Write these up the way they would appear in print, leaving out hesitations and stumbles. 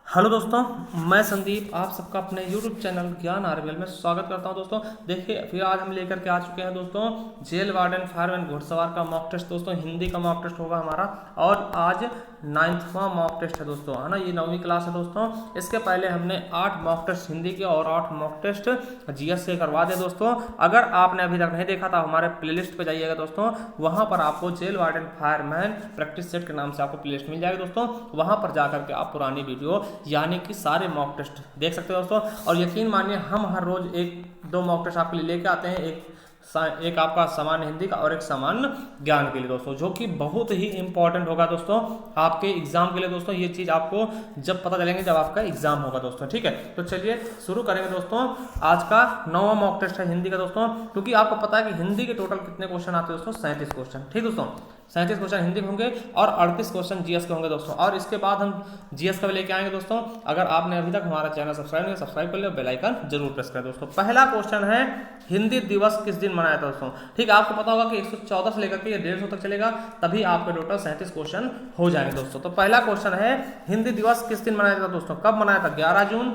Hello दोस्तों, मैं संदीप आप सबका अपने YouTube चैनल ज्ञान आरबीएल में स्वागत करता हूं। दोस्तों देखिए, फिर आज हम लेकर के आ चुके हैं दोस्तों जेल वार्डन फायरमैन घुड़सवार का मॉक टेस्ट। दोस्तों हिंदी का मॉक टेस्ट होगा हमारा और आज 9वां मॉक टेस्ट है दोस्तों, है ना। ये 9वीं क्लास है दोस्तों। इसके पहले हमने 8 मॉक टेस्ट हिंदी के और 8 मॉक टेस्ट जीएस के करवा दिए दोस्तों। अगर आपने अभी तक नहीं देखा तो हमारे प्लेलिस्ट पे जाइएगा दोस्तों, वहां पर आपको jail warden fireman practice set के नाम से आपको प्लेलिस्ट मिल जाएगी दोस्तों। वहां पर जाकर के आप पुरानी वीडियो यानी कि सारे मॉक टेस्ट देख सकते हो दोस्तों। और यकीन मानिए हम हर रोज 1-2 मॉक टेस्ट आपके लिए लेके आते हैं, एक आपका सामान्य हिंदी का और एक सामान्य ज्ञान के लिए दोस्तों, जो कि बहुत ही इंपॉर्टेंट होगा दोस्तों आपके एग्जाम के लिए दोस्तों। ये चीज आपको जब पता चलेंगे जब आपका एग्जाम होगा दोस्तों, ठीक है। तो चलिए शुरू करेंगे दोस्तों। आज का 9वां मॉक टेस्ट है हिंदी का दोस्तों, क्योंकि आपको पता है कि हिंदी के टोटल कितने क्वेश्चन आते हैं दोस्तों, 37 क्वेश्चन, ठीक दोस्तों। 37 क्वेश्चन हिंदी के होंगे और 38 क्वेश्चन जीएस के होंगे दोस्तों। और इसके बाद हम जीएस का भी लेके आएंगे दोस्तों। अगर आपने अभी तक हमारा चैनल सब्सक्राइब नहीं, सब्सक्राइब कर लिया, बेल आइकन जरूर प्रेस करें दोस्तों। पहला क्वेश्चन है हिंदी दिवस किस दिन मनाया था दोस्तों, ठीक है। आपको पता होगा कि 114 से लेकर के 150 तक चलेगा, तभी आपके टोटल 37 क्वेश्चन हो जाएंगे दोस्तों। तो पहला क्वेश्चन है हिंदी दिवस किस दिन मनाया था दोस्तों, कब मनाया था? 11 जून,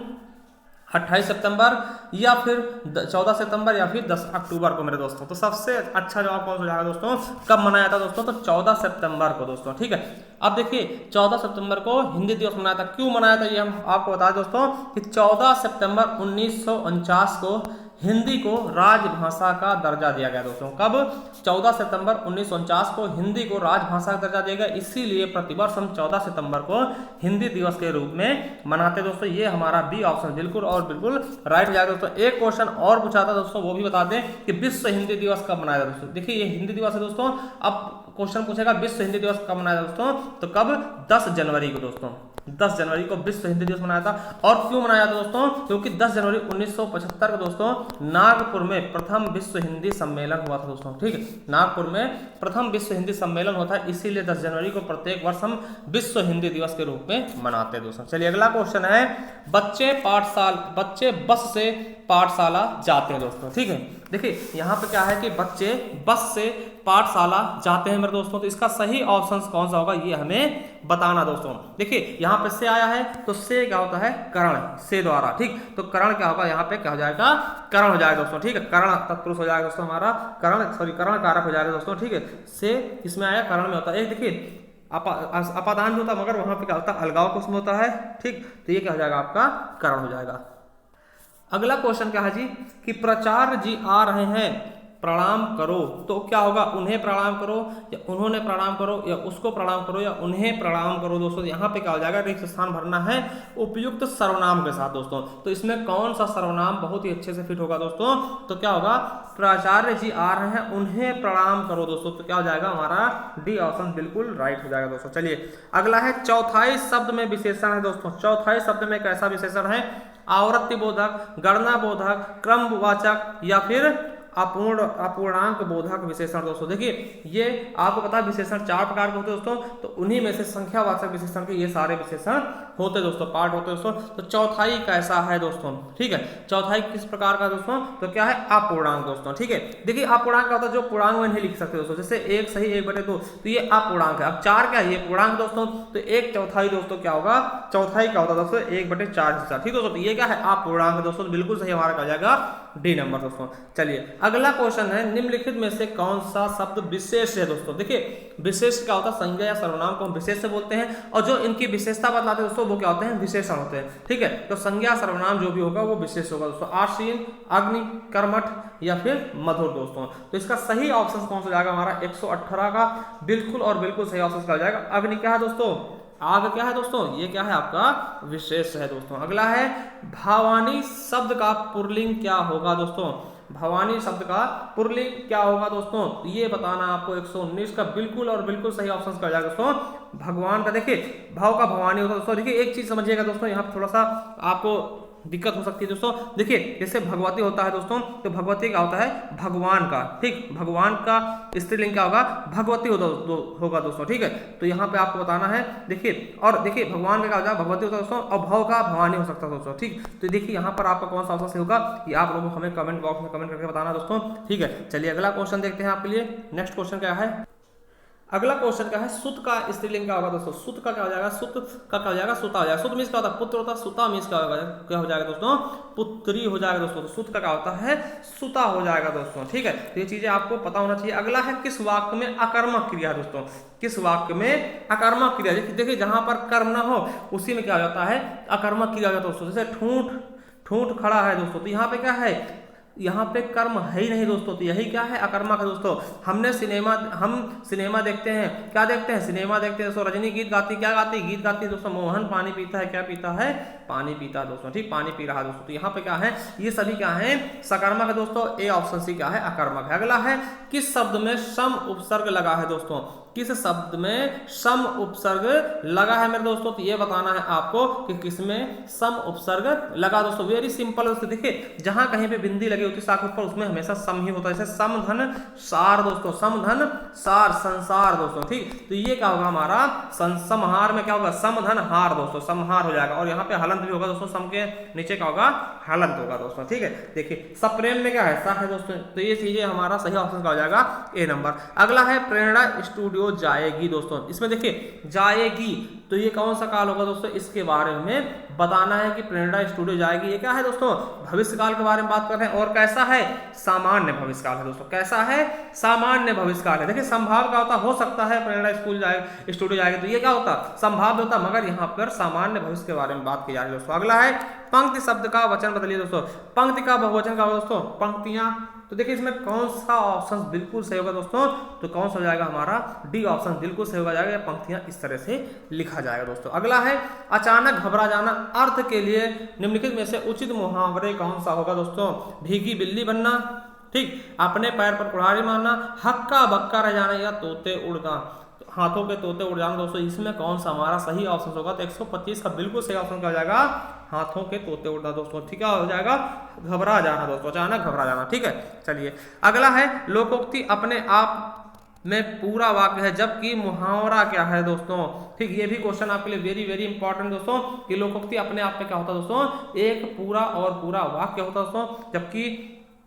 28 सितंबर या फिर 14 सितंबर या फिर 10 अक्टूबर को मेरे दोस्तों। तो सबसे अच्छा जवाब कौन सा जाएगा दोस्तों, कब मनाया था दोस्तों? तो 14 सितंबर को दोस्तों, ठीक है। अब देखिए 14 सितंबर को हिंदी दिवस मनाया था। क्यों मनाया था ये हम आपको बता दें दोस्तों कि 14 सितंबर 1949 को हिंदी को राजभाषा का दर्जा दिया गया दोस्तों। कब? 14 सितंबर 1949 को हिंदी को राजभाषा का दर्जा दिया गया। इसीलिए प्रतिवर्ष हम 14 सितंबर को हिंदी दिवस के रूप में मनाते दोस्तों। ये हमारा बी ऑप्शन बिल्कुल और बिल्कुल राइट हो जाएगा दोस्तों। एक क्वेश्चन और पूछा था दोस्तों, वो भी बता दें कि विश्व हिंदी दिवस कब मनाया था दोस्तों। देखिए ये हिंदी दिवस है दोस्तों। अब क्वेश्चन पूछेगा विश्व हिंदी दिवस कब मनाया था दोस्तों, तो कब? 10 जनवरी को दोस्तों। 10 जनवरी को विश्व हिंदी दिवस मनाया था। और क्यों मनाया था दोस्तों? क्योंकि 10 जनवरी 1975 को दोस्तों नागपुर में प्रथम विश्व हिंदी सम्मेलन हुआ था दोस्तों, ठीक है। नागपुर में प्रथम विश्व हिंदी सम्मेलन होता है, इसीलिए 10 जनवरी को प्रत्येक वर्ष हम विश्व हिंदी दिवस के रूप में मनाते हैं दोस्तों। चलिए अगला क्वेश्चन है बच्चे बस से पाठशाला जाते हैं दोस्तों, ठीक है। देखिए यहाँ पे क्या है कि बच्चे बस से पाठशाला जाते हैं मेरे दोस्तों। तो इसका सही ऑप्शन कौन सा होगा ये हमें बताना दोस्तों। देखिए यहाँ पे से आया है तो से क्या होता है? करण, से द्वारा, ठीक। तो करण क्या होगा यहाँ पे? क्या हो जाएगा? करण हो जाएगा दोस्तों, ठीक है। करण तत्पुरुष हो जाएगा दोस्तों हमारा, करण कारक हो जाएगा दोस्तों, ठीक है। से इसमें आया, करण में होता है। एक देखिए अपादान जो होता है, मगर वहां पे क्या होता है? अलगाव कुसुम होता है, ठीक। तो ये क्या हो जाएगा? आपका करण हो जाएगा। अगला क्वेश्चन क्या है जी कि प्राचार्य जी आ रहे हैं, प्रणाम करो। तो क्या होगा? उन्हें प्रणाम करो या उन्होंने प्रणाम करो या उसको प्रणाम करो या उन्हें प्रणाम करो दोस्तों। यहाँ पे क्या हो जाएगा? रिक्त स्थान भरना है उपयुक्त सर्वनाम के साथ दोस्तों। तो इसमें कौन सा सर्वनाम बहुत ही अच्छे से फिट होगा दोस्तों? तो क्या होगा? प्राचार्य जी आ रहे हैं, उन्हें प्रणाम करो दोस्तों। तो क्या हो जाएगा? हमारा डी ऑप्शन बिल्कुल राइट हो जाएगा दोस्तों। चलिए अगला है चौथाई शब्द में विशेषण है दोस्तों। चौथाई शब्द में कैसा विशेषण है? आवृत्ति बोधक, गणना बोधक, क्रमवाचक या फिर अपूर्णांक बोधक विशेषण दोस्तों। देखिए ये आपको पता है विशेषण 4 प्रकार के होते हैं दोस्तों। तो उन्हीं में से संख्यावाचक विशेषण के ये सारे विशेषण होते दोस्तों, पार्ट होते दोस्तों। तो चौथाई कैसा है दोस्तों, ठीक है। चौथाई किस प्रकार का दोस्तों? तो क्या है? अपूर्णांक दोस्तों, ठीक है। देखिए अपूर्णांक क्या होता है? जो पूर्णांक में नहीं लिख सकते दोस्तों, जैसे 1 सही 1/2, तो ये अपूर्णांक है। अब 4 क्या है? ये पूर्णांक दोस्तों। तो 1/4 दोस्तों क्या होगा? चौथाई क्या होता है दोस्तों? 1/4 हिस्सा, ठीक दोस्तों। तो ये क्या है? अपूर्णांक दोस्तों। बिल्कुल सही हमारा क्या जाएगा? डी नंबर दोस्तों। चलिए अगला क्वेश्चन है निम्नलिखित में से कौन सा शब्द विशेष है दोस्तों। देखिए विशेष क्या होता है? संज्ञा या सर्वनाम को हम विशेष से बोलते हैं, और जो इनकी विशेषता बतलाते हैं दोस्तों वो क्या होते हैं? विशेषण होते हैं, ठीक है। तो संज्ञा सर्वनाम जो भी होगा वो विशेष होगा दोस्तों। आसीन, अग्नि, कर्मठ या फिर मधुर दोस्तों। तो इसका सही ऑप्शन कौन सा जाएगा? हमारा 118 का बिल्कुल और बिल्कुल सही ऑप्शन क्या हो जाएगा? अग्नि क्या है दोस्तों? आग क्या है दोस्तों? ये क्या है? आपका विशेष है दोस्तों। अगला है भवानी शब्द का पुल्लिंग क्या होगा दोस्तों? भवानी शब्द का पुल्लिंग क्या होगा दोस्तों? ये बताना आपको 119 का बिल्कुल और बिल्कुल सही ऑप्शन क्या जाएगा दोस्तों? भगवान का। देखिए भाव का भवानी होता है दोस्तों। देखिए एक चीज समझिएगा दोस्तों, यहाँ पे थोड़ा सा आपको दिक्कत हो सकती है दोस्तों। देखिए जैसे भगवती होता है दोस्तों, तो भगवती का होता है भगवान का, ठीक। भगवान का स्त्रीलिंग क्या होगा? भगवती होगा दोस्तों, ठीक है। तो यहाँ पे आपको बताना है। देखिए और देखिए भगवान का क्या होता है? भगवती होता है दोस्तों, और भव का भवानी हो सकता है दोस्तों, ठीक। तो देखिए यहाँ पर आपका कौन सा ऑप्शन होगा ये आप लोगों को हमें कमेंट बॉक्स में कमेंट करके बताना दोस्तों, ठीक है। चलिए अगला क्वेश्चन देखते हैं आपके लिए। नेक्स्ट क्वेश्चन क्या है? अगला क्वेश्चन क्या है, सुत का स्त्रीलिंग क्या होगा दोस्तों, सुत का क्या हो जाएगा, सुत का क्या हो जाएगा, सुता हो जाएगा। सुत मीन्स क्या होता है, पुत्र होता है, सुता मीन्स क्या हो जाएगा दोस्तों, पुत्री हो जाएगा दोस्तों। तो सुत का क्या होता है, सुता हो जाएगा दोस्तों, ठीक है। तो ये चीजें आपको पता होना चाहिए। अगला है किस वाक्य में अकर्मक क्रिया दोस्तों, किस वाक्य में अकर्मक क्रिया। देखिए जहां पर कर्म ना हो उसी में क्या हो जाता है, अकर्मक क्रिया हो जाता है दोस्तों। जैसे ठूंठ, ठूंठ खड़ा है दोस्तों, तो यहाँ पे क्या है, यहाँ पे कर्म है ही नहीं दोस्तों, तो यही क्या है, अकर्मक है दोस्तों। हम सिनेमा देखते हैं, क्या देखते हैं, सिनेमा देखते हैं दोस्तों। रजनी गीत गाती, क्या गाती, गीत गाती है दोस्तों। मोहन पानी पीता है, क्या पीता है, पानी पीता है दोस्तों, ठीक, पानी पी रहा है दोस्तों। तो यहाँ पे क्या है, ये सभी क्या है, सकर्मक है दोस्तों। ए ऑप्शन सी क्या है, अकर्मक है। अगला है किस शब्द में सम उपसर्ग लगा है दोस्तों, किस शब्द में सम उपसर्ग लगा है मेरे दोस्तों। तो ये बताना है आपको कि किसमें सम उपसर्ग लगा दोस्तों। वेरी सिंपल दोस्तों, देखिए जहां कहीं पे बिंदी लगी होती है साख पर, उसमें हमेशा सम ही होता है। जैसे समधन सार दोस्तों, समधन सार, संसार दोस्तों, ठीक। तो ये क्या होगा हमारा, समहार में क्या होगा, समधन हार दोस्तों, समहार हो जाएगा। और यहाँ पे हलंत भी होगा दोस्तों, सम के नीचे क्या होगा, हलंत होगा दोस्तों, ठीक है। देखिए सप्रेम में क्या है, सा है दोस्तों। तो ये चीजें हमारा सही ऑप्शन का हो जाएगा ए नंबर। अगला है प्रेरणा स्टूडियो जाएगी दोस्तों। इसमें देखिए जाएगी, तो ये कौन सा काल होगा दोस्तों, इसके बारे में बताना है कि प्रेरणा स्टूडियो जाएगी। ये क्या है दोस्तों, भविष्य काल के बारे में बात कर रहे हैं। और कैसा है, सामान्य भविष्य काल है दोस्तों। कैसा है, सामान्य भविष्य काल है। देखिए संभाव का होता, हो सकता है प्रेरणा स्टूडियो जाएगी, तो ये क्या होता, संभाव्य होता, मगर यहाँ पर सामान्य भविष्य के बारे में बात की जा रही है दोस्तों। अगला है पंक्ति शब्द का वचन बदलिए दोस्तों। पंक्ति का बहुवचन का दोस्तों, पंक्तियां। तो देखिए इसमें कौन सा ऑप्शन बिल्कुल सही होगा दोस्तों, तो कौन सा हो जाएगा हमारा, डी ऑप्शन बिल्कुल सही होगा जाएगा। पंक्तियां इस तरह से लिखा जाएगा दोस्तों। अगला है अचानक घबरा जाना, अर्थ के लिए निम्नलिखित में से उचित मुहावरे कौन सा होगा दोस्तों। भीगी बिल्ली बनना, ठीक, अपने पैर पर कुल्हाड़ी मारना, हक्का बक्का रह जाना, या तोते उड़ना, हाथों के तोते उड़ जाना दोस्तों। इसमें कौन सा हमारा सही ऑप्शन होगा, तो 125 का बिल्कुल सही ऑप्शन क्या हो जाएगा, हाथों के तोते उड़ना दोस्तों, ठीक है, हो जाएगा घबरा जाना दोस्तों, अचानक घबरा जाना, ठीक है। चलिए अगला है लोकोक्ति अपने आप में पूरा वाक्य है, जबकि मुहावरा क्या है दोस्तों, ठीक। ये भी क्वेश्चन आपके लिए वेरी वेरी इंपॉर्टेंट दोस्तों, कि लोकोक्ति अपने आप में क्या होता है दोस्तों, एक पूरा और पूरा वाक्य होता है दोस्तों,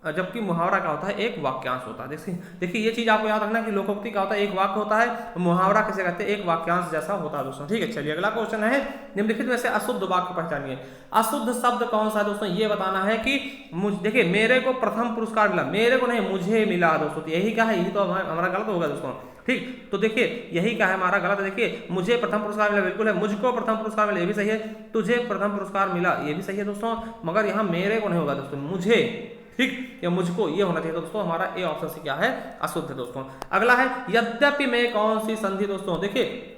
जबकि मुहावरा क्या होता है, एक वाक्यांश होता है। देखिए ये चीज आपको याद रखना कि लोकोक्ति क्या होता है, एक वाक्य होता है, मुहावरा किसे कहते हैं, एक वाक्यांश जैसा होता है दोस्तों, ठीक है। चलिए अगला क्वेश्चन है निम्नलिखित में से अशुद्ध वाक्य पहचानिए। अशुद्ध शब्द कौन सा है दोस्तों, ये बताना है कि देखिए मेरे को प्रथम पुरस्कार मिला, मेरे को नहीं मुझे मिला दोस्तों, तो यही क्या है, यही तो हमारा गलत होगा दोस्तों, ठीक। तो देखिए यही क्या है हमारा गलत है। देखिए मुझे प्रथम पुरस्कार मिला बिल्कुल है, मुझको प्रथम पुरस्कार मिला ये भी सही है, तुझे प्रथम पुरस्कार मिला ये भी सही है दोस्तों, मगर यहाँ मेरे को नहीं होगा दोस्तों, मुझे, ठीक, या मुझको ये होना चाहिए दोस्तों। हमारा ए ऑप्शन से क्या है, अशुद्ध है दोस्तों। अगला है यद्यपि में कौन सी संधि दोस्तों। देखिए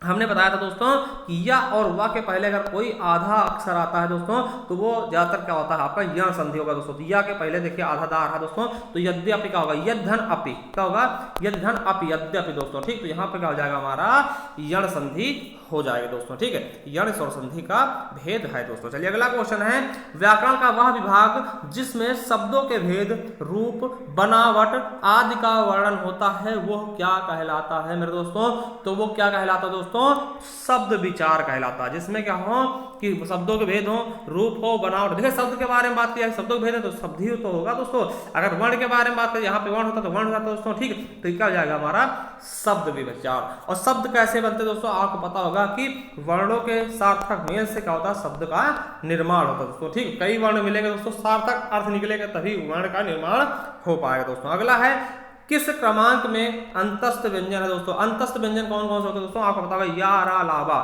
हमने बताया था दोस्तों कि या और वा के पहले अगर कोई आधा अक्षर आता है दोस्तों, तो वो ज्यादातर क्या होता है आपका यण संधि होगा दोस्तों। या के पहले देखिए आधा दा रहा दोस्तों, तो यद्यपि क्या होगा, यद्धन अपि, क्या होगा, यद्धन अपि, यद्यपि दोस्तों, ठीक। तो यहाँ पे क्या हो जाएगा हमारा यण संधि हो जाएगा दोस्तों, ठीक है। यण स्वर संधि का भेद है दोस्तों। चलिए अगला क्वेश्चन है व्याकरण का वह विभाग जिसमें शब्दों के भेद, रूप, बनावट आदि का वर्णन होता है, वो क्या कहलाता है मेरे दोस्तों। तो वो क्या कहलाता है दोस्तों, शब्द विचार कहलाता है, जिसमें क्या हो कि शब्दों के भेद हो, रूप हो, बनावट। देखिए शब्द के बारे में बात किया, शब्दों के भेद है तो शब्द ही तो होगा दोस्तों। अगर वर्ण के बारे में बात करें, यहाँ पे वर्ण होता तो वर्ण होता दोस्तों, ठीक। तो क्या हो जाएगा हमारा शब्द विचार। और शब्द कैसे बनते दोस्तों, आपको पता होगा कि वर्णों के सार्थक मेल से क्या होता है, शब्द का निर्माण होता है दोस्तों, ठीक। कई वर्ण मिलेंगे दोस्तों, सार्थक अर्थ निकलेगा तभी वर्ण का निर्माण हो पाएगा दोस्तों। अगला है किस क्रमांक में अंतस्थ व्यंजन है दोस्तों। अंतस्थ व्यंजन कौन कौन से होते हैं दोस्तों, आपको पता होगा या, रा, ला, वा,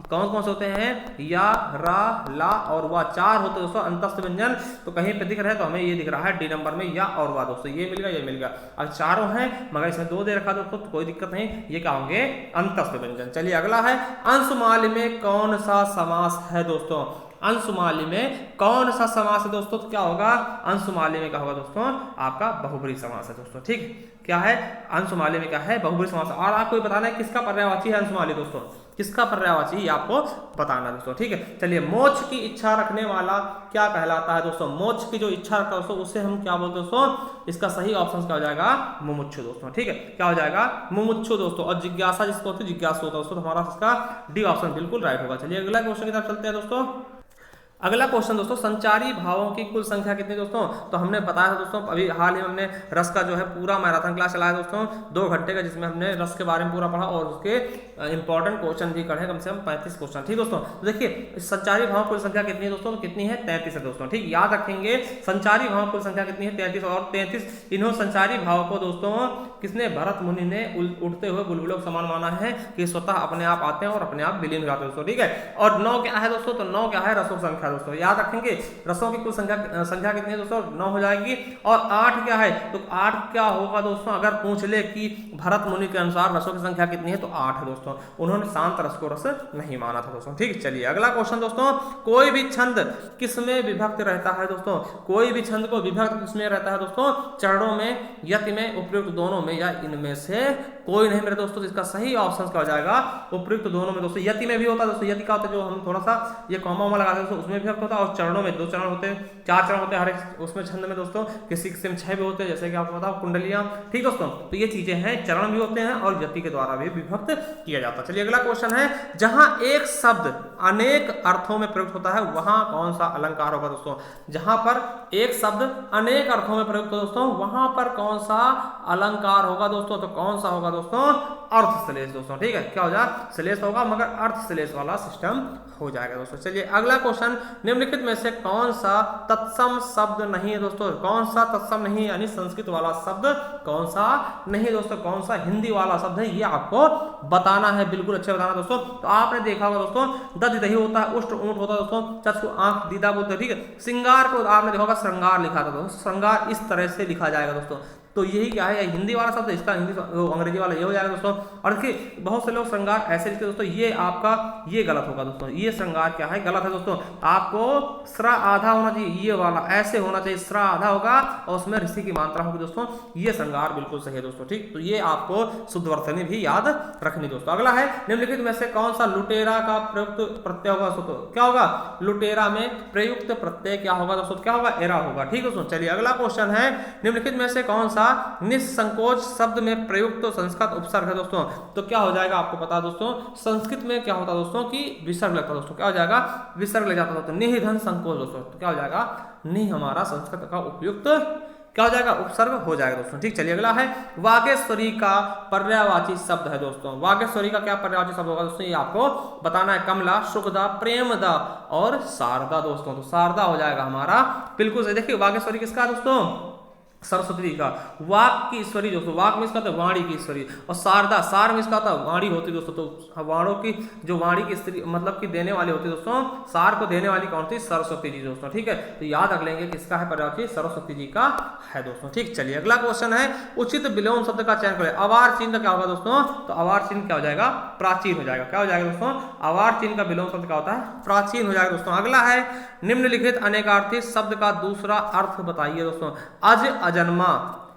कौन कौन से होते हैं, या, रा, ला और वा, 4 होते हैं दोस्तों अंतस्थ व्यंजन। तो कहीं पे दिख रहा है तो हमें ये दिख रहा है डी नंबर में या और वा दोस्तों, ये मिल गया, ये मिल गया। अब चारों हैं मगर इसमें 2 दे रखा दोस्तों, तो कोई दिक्कत नहीं, ये क्या होंगे अंतस्थ व्यंजन। चलिए अगला है अंशमाली में कौन सा समास है दोस्तों। अंशमाली में कौन सा समास है दोस्तों, तो क्या होगा, अंशमाली में क्या होगा दोस्तों, आपका बहुब्रीहि समास है दोस्तों, ठीक। क्या है अंशमाली में, क्या है बहुब्रीहि समास। और आपको बताना है किसका पर्यायवाची है अंशमाली दोस्तों, किसका पर्यायवाची ये आपको बताना दोस्तों, ठीक है। चलिए मोक्ष की इच्छा रखने वाला क्या कहलाता है दोस्तों। मोक्ष की जो इच्छा रखता है दोस्तों, उससे हम क्या बोलते हैं दोस्तों, इसका सही ऑप्शन क्या हो जाएगा, मुमुक्षु दोस्तों, ठीक है। क्या हो जाएगा, मुमुक्षु दोस्तों। और जिज्ञासा जिसको होती है, जिज्ञासु होता है दोस्तों, तो हमारा इसका डी ऑप्शन बिल्कुल राइट होगा। चलिए अगला क्वेश्चन की तरफ चलते हैं दोस्तों। अगला क्वेश्चन दोस्तों, संचारी भावों की कुल संख्या कितनी दोस्तों? तो हमने बताया था दोस्तों, अभी हाल ही में हमने रस का जो है पूरा मैराथन क्लास चलाया दोस्तों 2 घंटे का, जिसमें हमने रस के बारे में पूरा पढ़ा और उसके इंपॉर्टेंट क्वेश्चन भी पढ़े, कम से कम 35 क्वेश्चन। ठीक दोस्तों, तो देखिए संचारी भाव कुल संख्या कितनी है दोस्तों? तो कितनी है? 33 है दोस्तों। ठीक, याद रखेंगे संचारी भाव कुल संख्या कितनी है? 33। और 33 इन्हों संचारी भाव को दोस्तों किसने? भरत मुनि ने उड़ते हुए बुलबुलों के समान माना है कि स्वतः अपने आप आते हैं और अपने आप विलीन हो जाते हैं दोस्तों। ठीक है, और 9 क्या है दोस्तों? तो 9 क्या है? रसों की संख्या दोस्तों। याद रखेंगे रसों की कुल संख्या कितनी है दोस्तों? 9 हो जाएगी। और 8 क्या है? तो 8 क्या होगा दोस्तों? अगर पूछ ले कि भरत मुनि के अनुसार रसों की संख्या कितनी है, तो 8 है दोस्तों। उन्होंने शांत रस को रस नहीं माना था दोस्तों। ठीक, चलिए अगला क्वेश्चन दोस्तों, कोई भी छंद किसमें विभक्त रहता है दोस्तों? कोई भी छंद को विभक्त किसमें रहता है दोस्तों? चरणों में, यति में, उपयुक्त दोनों में, या इनमें से कोई नहीं मेरे दोस्तों। इसका सही ऑप्शन क्या हो जाएगा? उपयुक्त दोनों में दोस्तों। यति में भी होता है दोस्तों। यति का होता है जो हम थोड़ा सा ये कॉमा वॉमा लगाते हैं दोस्तों, उसमें विभक्त होता है। और चरणों में 2 चरण होते हैं, 4 चरण होते हैं हर एक उसमें छंद में दोस्तों। किसी में 6 भी होते हैं, जैसे कि आपको पता कुंडलियां। ठीक दोस्तों, तो ये चीजें हैं, चरण भी होते हैं और यति के द्वारा भी विभक्त किया जाता है। चलिए अगला क्वेश्चन है, जहां एक शब्द अनेक अर्थों में प्रयुक्त होता है वहां कौन सा अलंकार होगा दोस्तों? जहां पर एक शब्द अनेक अर्थों में प्रयुक्त हो दोस्तों, वहां पर कौन सा अलंकार होगा दोस्तों? तो कौन सा होगा दोस्तों? अर्थ श्लेष दोस्तों। ठीक है, क्या हो जाएगा? श्लेष होगा, मगर अर्थ श्लेष वाला सिस्टम हो जाएगा दोस्तों। चलिए अगला क्वेश्चन, निम्नलिखित में से कौन सा तत्सम शब्द नहीं है दोस्तों? कौन सा तत्सम नहीं, यानी संस्कृत वाला शब्द कौन सा नहीं दोस्तों? कौन सा हिंदी वाला शब्द है, ये आपको बताना है, बिल्कुल अच्छे बताना दोस्तों। तो आपने देखा होगा दोस्तों, दधि दही होता है, उष्ट ऊंट होता है दोस्तों, चक्षु आंख, दीदा बोलते हैं। ठीक है, श्रृंगार को आपने देखा होगा श्रृंगार लिखा था दोस्तों। श्रृंगार इस तरह से लिखा जाएगा दोस्तों। तो यही क्या है, हिंदी वाला शब्द, इसका हिंदी अंग्रेजी वाला ये हो जाएगा दोस्तों। और देखिए बहुत से लोग श्रृंगार ऐसे लिखते हैं दोस्तों, ये आपका ये गलत होगा दोस्तों। ये श्रृंगार क्या है? गलत है दोस्तों। आपको स्रा आधा होना चाहिए, ये वाला ऐसे होना चाहिए, स्रा आधा होगा और उसमें ऋषि की मात्रा होगी दोस्तों। ये श्रृंगार बिल्कुल सही है दोस्तों। ठीक, तो ये आपको शुद्ध वर्तनी भी याद रखनी दोस्तों। अगला है, निम्नलिखित में से कौन सा लुटेरा का प्रयुक्त प्रत्यय होगा दोस्तों? क्या होगा? लुटेरा में प्रयुक्त प्रत्यय क्या होगा दोस्तों? क्या होगा? एरा होगा। ठीक दोस्तों, चलिए अगला क्वेश्चन है, निम्नलिखित में से कौन सा निसंकोच शब्द में प्रयुक्त संस्कृत उपसर्ग है दोस्तों? तो क्या हो जाएगा? आपको पता है दोस्तों, संस्कृत में क्या होता है दोस्तों कि विसर्ग लगता है दोस्तों। क्या हो जाएगा? विसर्ग ले जाता है दोस्तों। निधन संकोच दोस्तों, तो क्या हो जाएगा? नि हमारा संस्कृत का उपयुक्त क्या हो जाएगा? उपसर्ग हो जाएगा दोस्तों। ठीक, चलिए अगला है, वागेश्वरी का पर्यायवाची शब्द है दोस्तों। वागेश्वरी का क्या पर्यायवाची शब्द होगा दोस्तों? ये आपको बताना है। कमला, सुखदा, प्रेमदा और शारदा दोस्तों। तो शारदा हो जाएगा हमारा बिल्कुल सही। देखिए वागेश्वरी किसका है दोस्तों? सरस्वती का। वाक की ईश्वरी दोस्तों, वाक में इसका था वाणी की ईश्वरी। और शारदा, सार में इसका था वाणी होती दोस्तों। तो वाणों की जो वाणी की स्त्री मतलब कि देने वाली होती दोस्तों, सार को देने वाली कौन थी? सरस्वती जी दोस्तों। ठीक है, तो याद रख लेंगे किसका है पर्यायवाची? सरस्वती जी का है दोस्तों। ठीक, चलिए अगला क्वेश्चन है, उचित विलोम शब्द का चयन करें। अवार चिन्ह का क्या होगा दोस्तों? तो अवार चिन्ह क्या हो जाएगा? प्राचीन हो जाएगा। क्या हो जाएगा दोस्तों? अवार चिन्ह का विलोम शब्द क्या होता है? प्राचीन हो जाएगा दोस्तों। अगला है, निम्नलिखित अनेकार्थी शब्द का दूसरा अर्थ बताइए दोस्तों। अज अजन्मा,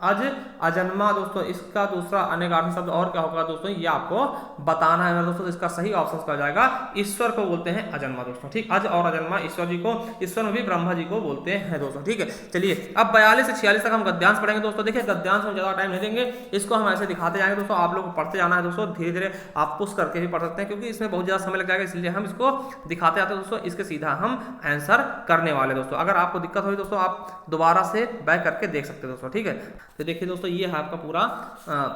अज अजन्मा दोस्तों, इसका दूसरा अनेकार्थी शब्द और क्या होगा दोस्तों? ये आपको बताना है दोस्तों। तो इसका सही ऑप्शन क्या हो जाएगा? ईश्वर को बोलते हैं अजन्मा दोस्तों। ठीक, अज और अजन्मा ईश्वर जी को, ईश्वर में भी ब्रह्मा जी को बोलते हैं दोस्तों। ठीक है, चलिए अब 42 से 46 तक हम गद्यांश पढ़ेंगे दोस्तों। देखिए गद्यांश में ज्यादा टाइम नहीं देंगे, इसको हम ऐसे दिखाते जाएंगे दोस्तों। आप लोग को पढ़ते जाना है दोस्तों, धीरे धीरे आप पुश करके भी पढ़ सकते हैं, क्योंकि इसमें बहुत ज्यादा समय लग जाएगा, इसलिए हम इसको दिखाते जाते हैं दोस्तों। इसके सीधा हम आंसर करने वाले दोस्तों। अगर आपको दिक्कत हुई दोस्तों, आप दोबारा से बैक करके देख सकते हैं दोस्तों। ठीक है, तो देखिए दोस्तों, ये है आपका पूरा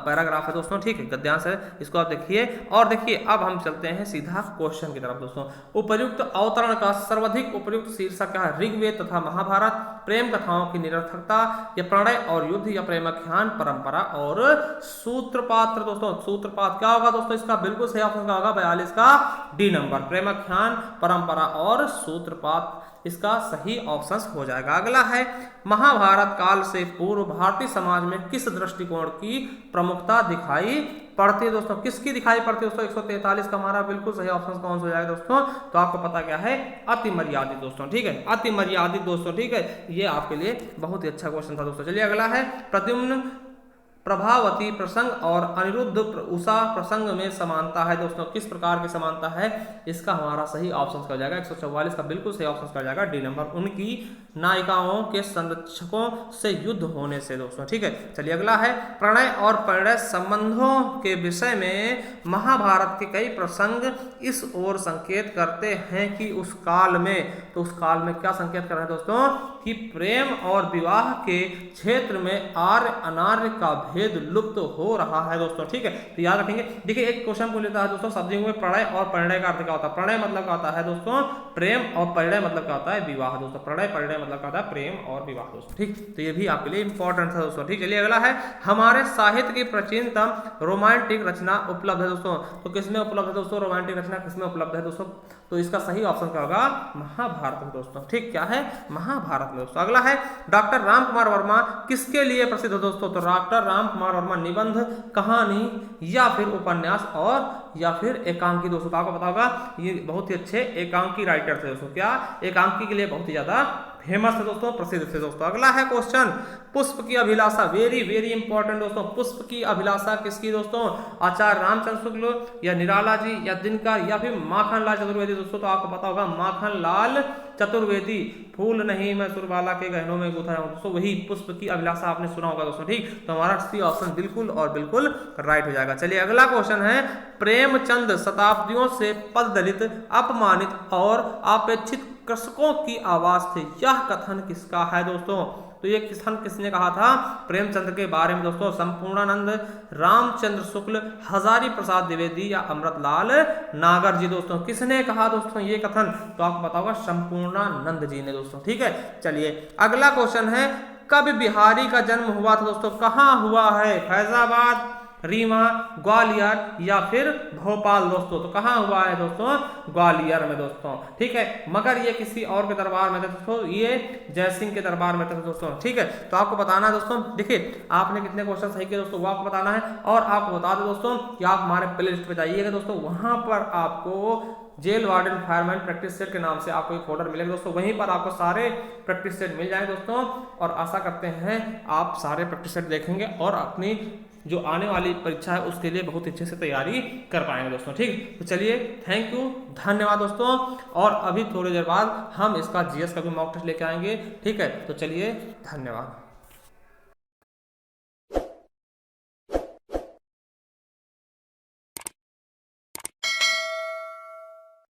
पैराग्राफ है दोस्तों। ठीक है, गद्यांश है, इसको आप देखिए। और देखिए अब हम चलते हैं सीधा क्वेश्चन की तरफ दोस्तों। उपर्युक्त अवतरण का सर्वाधिक उपयुक्त शीर्षक क्या है? ऋग्वेद तथा महाभारत, प्रेम कथाओं की निरर्थकता, या प्रणय और युद्ध, या प्रेमाख्यान, परंपरा और सूत्रपात्र दोस्तों। सूत्रपात क्या होगा दोस्तों? इसका बिल्कुल सही ऑप्शन क्या होगा? 42 का डी नंबर, प्रेमाख्यान, परंपरा और सूत्रपात इसका सही ऑप्शन हो जाएगा। अगला है, महाभारत काल से पूर्व भारतीय समाज में किस दृष्टिकोण की प्रमुखता दिखाई पड़ती है दोस्तों? किसकी दिखाई पड़ती है दोस्तों? 143 का हमारा बिल्कुल सही ऑप्शन कौन सा हो जाएगा दोस्तों? तो आपको पता क्या है? अति मर्यादित दोस्तों। ठीक है, अति मर्यादित दोस्तों। ठीक है, ये आपके लिए बहुत ही अच्छा क्वेश्चन था दोस्तों। चलिए अगला है, प्रद्युम्न प्रभावती प्रसंग और अनिरुद्ध उषा प्रसंग में समानता है दोस्तों। किस प्रकार की समानता है, इसका हमारा सही ऑप्शन कर जाएगा 144 का बिल्कुल सही ऑप्शन कर जाएगा डी नंबर। उनकी नायिकाओं के संरक्षकों से युद्ध होने से दोस्तों। ठीक है, चलिए अगला है प्रणय और परिणय संबंधों के विषय में महाभारत के कई प्रसंग इस ओर संकेत करते हैं कि उस काल में, तो उस काल में क्या संकेत कर रहे हैं दोस्तों कि प्रेम और विवाह के क्षेत्र में आर्य अनार्य का भेद लुप्त हो रहा है दोस्तों। ठीक है, तो याद रखेंगे। देखिए एक क्वेश्चन पूछ लेता है दोस्तों सब्जियों में प्रणय और परिणय का अर्थ क्या होता है। प्रणय मतलब क्या होता है दोस्तों प्रेम, और परिणय मतलब क्या होता है विवाह दोस्तों। प्रणय परिणय मतलब क्या होता है प्रेम और विवाह दोस्तों। ठीक, तो ये भी आपके लिए इंपॉर्टेंट था दोस्तों। ठीक, चलिए अगला है हमारे साहित्य की प्राचीनतम रोमांटिक रचना उपलब्ध है दोस्तों। तो किसमें उपलब्ध है दोस्तों रोमांटिक रचना, किसमें उपलब्ध है दोस्तों, तो इसका सही ऑप्शन क्या होगा महाभारत में दोस्तों। ठीक, क्या है महाभारत में दोस्तों। अगला है डॉक्टर राम कुमार वर्मा किसके लिए प्रसिद्ध है दोस्तों, तो डॉक्टर राम कुमार वर्मा निबंध, कहानी या फिर उपन्यास और या फिर एकांकी दोस्तों। तो आपको पता होगा ये बहुत ही अच्छे एकांकी राइटर थे दोस्तों। क्या एकांकी के लिए बहुत ही ज्यादा फेमस है दोस्तों, प्रसिद्ध थे दोस्तों। अगला है क्वेश्चन पुष्प की अभिलाषा, वेरी वेरी इंपॉर्टेंट दोस्तों। पुष्प की अभिलाषा किसकी दोस्तों, आचार्य रामचंद्र शुक्ल या निराला जी या दिनकर या फिर माखनलाल चतुर्वेदी दोस्तों। तो आपको पता होगा माखनलाल चतुर्वेदी, फूल नहीं मैं सुरबाला के गहनों में गुथा हूं दोस्तों, वही पुष्प की अभिलाषा आपने सुना होगा दोस्तों। ठीक, तो हमारा सी ऑप्शन बिल्कुल और बिल्कुल राइट हो जाएगा। चलिए अगला क्वेश्चन है प्रेमचंद शताब्दियों से पद दलित, अपमानित और अपेक्षित कृषकों की आवाज थे, यह कथन किसका है दोस्तों। तो ये कथन किसने कहा था प्रेमचंद्र के बारे में दोस्तों, संपूर्णानंद, रामचंद्र शुक्ल, हजारी प्रसाद द्विवेदी या अमृतलाल नागर जी दोस्तों। किसने कहा दोस्तों ये कथन, तो आपको पता होगा संपूर्णानंद जी ने दोस्तों। ठीक है, चलिए अगला क्वेश्चन है कब बिहारी का जन्म हुआ था दोस्तों, कहाँ हुआ है, फैजाबाद, रीवा, ग्वालियर या फिर भोपाल दोस्तों। तो कहाँ हुआ है दोस्तों ग्वालियर में दोस्तों। ठीक है, मगर ये किसी और के दरबार में था दोस्तों, ये जयसिंह के दरबार में था दोस्तों। ठीक है, तो आपको बताना है दोस्तों, देखिए आपने कितने क्वेश्चन सही किए दोस्तों वो आपको बताना है। और आपको बता दें दोस्तों कि आप हमारे प्ले लिस्ट पे जाइएगा दोस्तों, वहां पर आपको jail warden fireman practice set के नाम से आपको एक फोल्डर मिलेगा दोस्तों, वहीं पर आपको सारे प्रैक्टिस सेट मिल जाएंगे दोस्तों। और आशा करते हैं आप सारे प्रैक्टिस सेट देखेंगे और अपनी जो आने वाली परीक्षा है उसके लिए बहुत अच्छे से तैयारी कर पाएंगे दोस्तों। ठीक, तो चलिए थैंक यू, धन्यवाद दोस्तों। और अभी थोड़ी देर बाद हम इसका जीएस का भी मॉक टेस्ट लेके आएंगे। ठीक है, तो चलिए धन्यवाद।